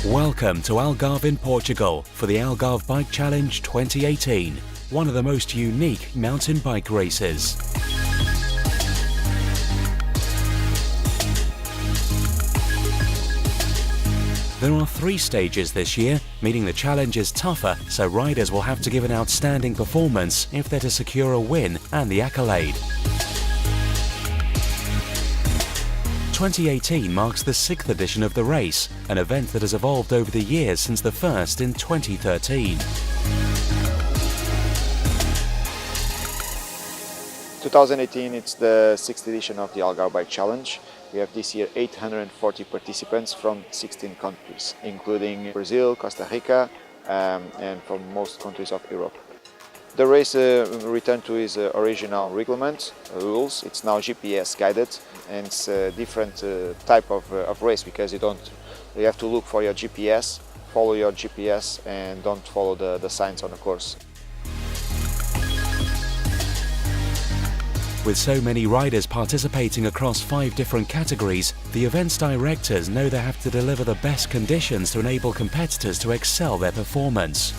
Welcome to Algarve in Portugal for the Algarve Bike Challenge 2018, one of the most unique mountain bike races. There are 3 stages this year, meaning the challenge is tougher, so riders will have to give an outstanding performance if they're to secure a win and the accolade. 2018 marks the 6th edition of the race, an event that has evolved over the years since the first in 2013. 2018, it's the 6th edition of the Algarve Bike Challenge. We have this year 840 participants from 16 countries, including Brazil, Costa Rica, and from most countries of Europe. The race returned to its original reglement, rules. It's now GPS guided, and it's a different type of race because you have to look for your GPS, follow your GPS, and don't follow the signs on the course. With so many riders participating across 5 different categories, the event's directors know they have to deliver the best conditions to enable competitors to excel their performance.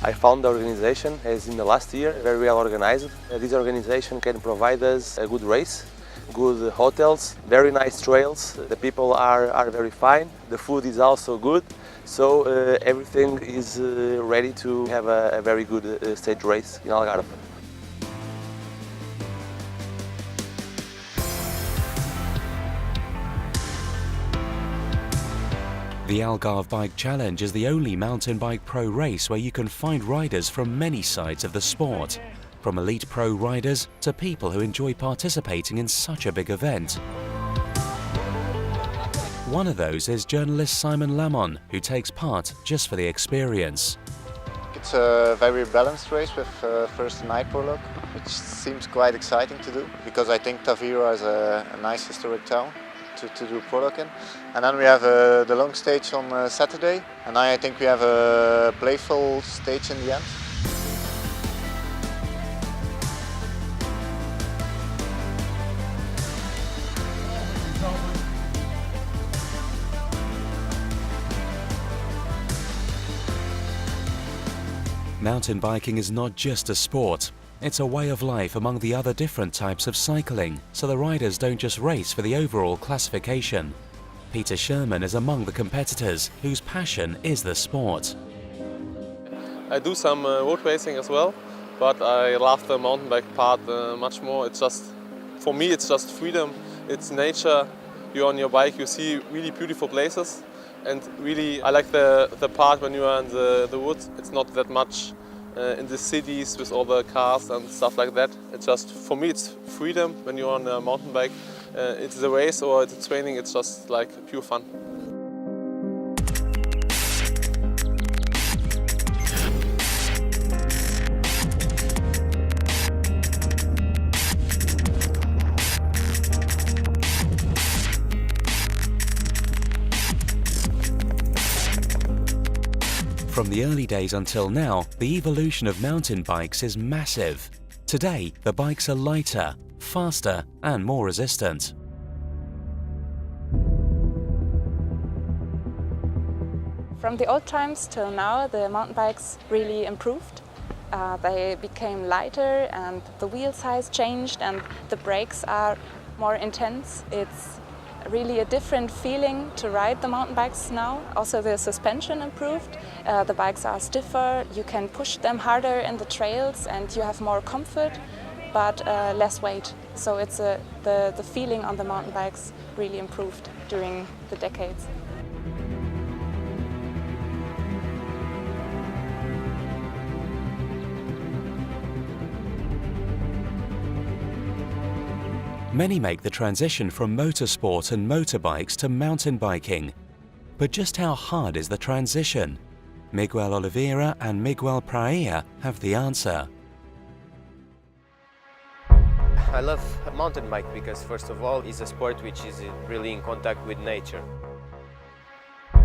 I found the organization, as in the last year, very well organized. This organization can provide us a good race, good hotels, very nice trails. The people are very fine, the food is also good, so everything is ready to have a very good stage race in Algarve. The Algarve Bike Challenge is the only mountain bike pro race where you can find riders from many sides of the sport, from elite pro riders to people who enjoy participating in such a big event. One of those is journalist Simon Lamon, who takes part just for the experience. It's a very balanced race with first a night prologue, which seems quite exciting to do, because I think Tavira is a nice historic town to do prologue in. And then we have the long stage on Saturday, and I think we have a playful stage in the end. Mountain biking is not just a sport. It's a way of life among the other different types of cycling, so the riders don't just race for the overall classification. Peter Sherman is among the competitors whose passion is the sport. I do some road racing as well, but I love the mountain bike part much more. It's just, for me, it's just freedom. It's nature. You're on your bike, you see really beautiful places, and really I like the part when you are in the woods. It's not that much in the cities with all the cars and stuff like that. It's just, for me, it's freedom when you're on a mountain bike. It's a race or it's a training, it's just like pure fun. From the early days until now, the evolution of mountain bikes is massive. Today, the bikes are lighter, faster, and more resistant. From the old times till now, the mountain bikes really improved. They became lighter and the wheel size changed and the brakes are more intense. It's really a different feeling to ride the mountain bikes now. Also the suspension improved, the bikes are stiffer, you can push them harder in the trails and you have more comfort, but less weight. So it's the feeling on the mountain bikes really improved during the decades. Many make the transition from motorsport and motorbikes to mountain biking. But just how hard is the transition? Miguel Oliveira and Miguel Praia have the answer. I love mountain bike because, first of all, it's a sport which is really in contact with nature.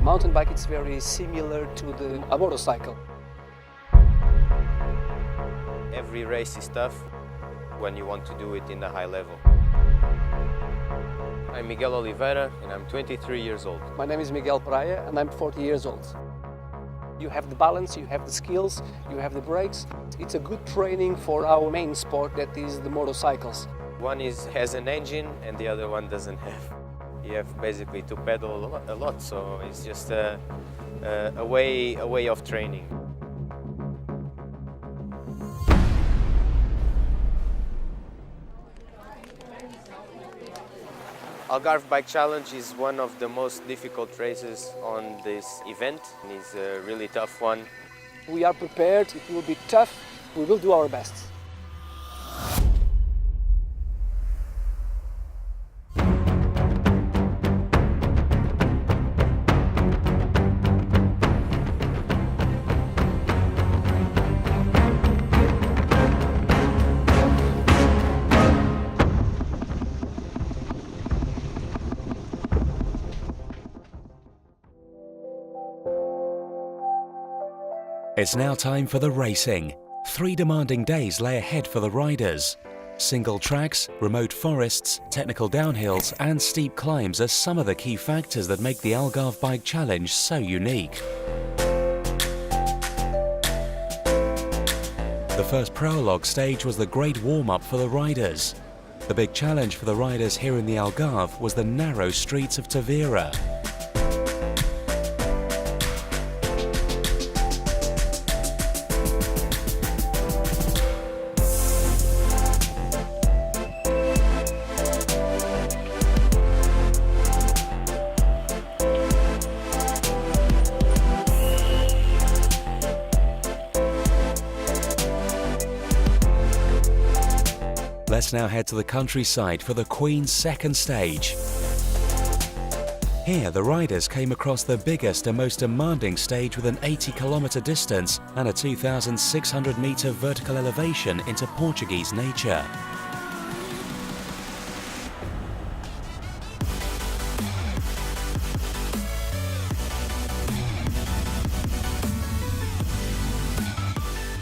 Mountain bike is very similar to a motorcycle. Every race is tough when you want to do it in a high level. I'm Miguel Oliveira and I'm 23 years old. My name is Miguel Praia and I'm 40 years old. You have the balance, you have the skills, you have the brakes. It's a good training for our main sport, that is the motorcycles. One has an engine and the other one doesn't have. You have basically to pedal a lot, so it's just a way of training. Algarve Bike Challenge is one of the most difficult races on this event. It's a really tough one. We are prepared, it will be tough, we will do our best. It's now time for the racing. 3 demanding days lay ahead for the riders. Single tracks, remote forests, technical downhills and steep climbs are some of the key factors that make the Algarve Bike Challenge so unique. The first prologue stage was the great warm-up for the riders. The big challenge for the riders here in the Algarve was the narrow streets of Tavira. Let's now head to the countryside for the Queen's second stage. Here, the riders came across the biggest and most demanding stage with an 80-kilometre distance and a 2,600-metre vertical elevation into Portuguese nature.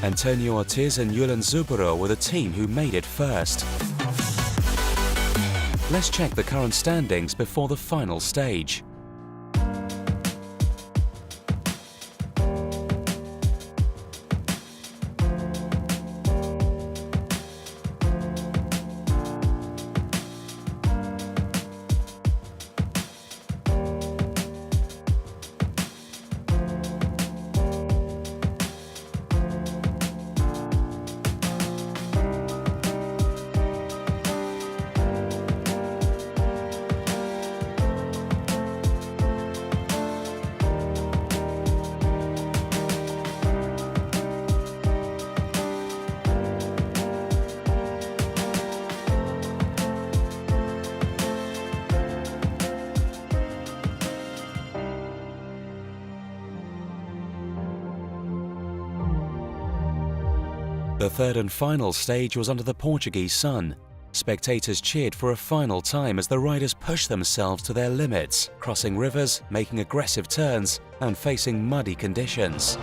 Antonio Ortiz and Julen Zubero were the team who made it first. Let's check the current standings before the final stage. The third and final stage was under the Portuguese sun. Spectators cheered for a final time as the riders pushed themselves to their limits, crossing rivers, making aggressive turns, and facing muddy conditions.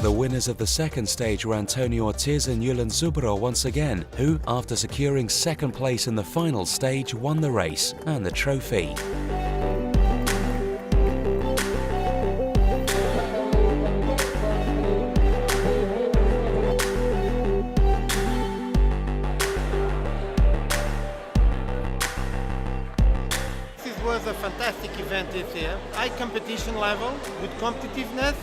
The winners of the second stage were Antonio Ortiz and Julen Zubero once again, who, after securing second place in the final stage, won the race and the trophy. This was a fantastic event this year. High competition level, good competitiveness,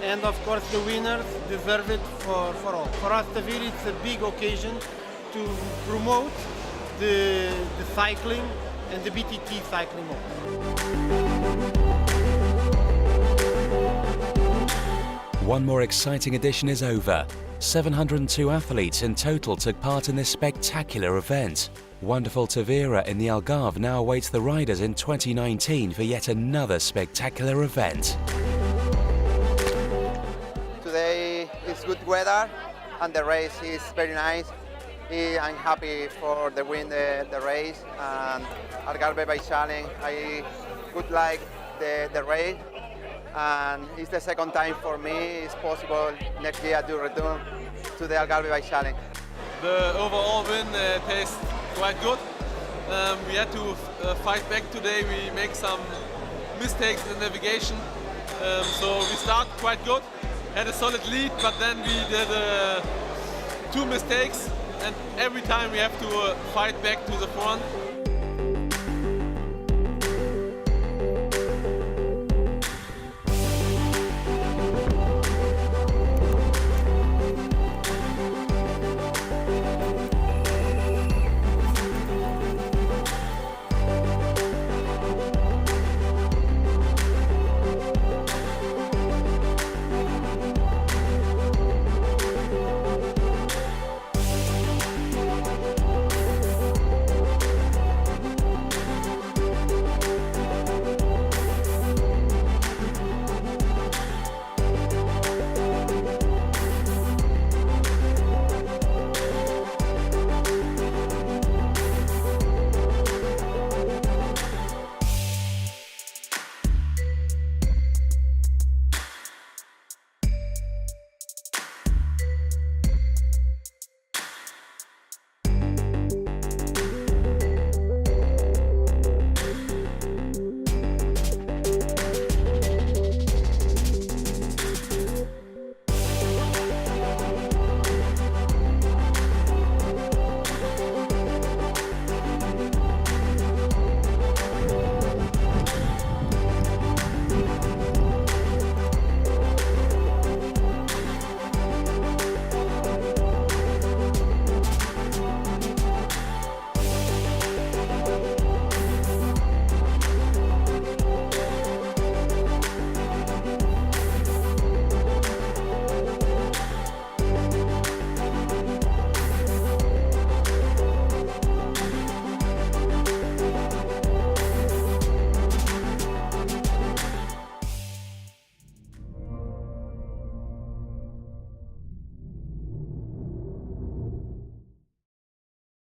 and of course the winners deserve it for all. For us, Tavira, it's a big occasion to promote the cycling and the BTT cycling mode. One more exciting edition is over. 702 athletes in total took part in this spectacular event. Wonderful Tavira in the Algarve now awaits the riders in 2019 for yet another spectacular event. Today is good weather and the race is very nice. I'm happy for the win the race, and Algarve by Challenge I would like the race, and it's the second time for me. It's possible next year to return to the Algarve by Challenge. The overall win tastes quite good. We had to fight back today. We make some mistakes in the navigation, so we start quite good. Had a solid lead, but then we did 2 mistakes, and every time we have to fight back to the front.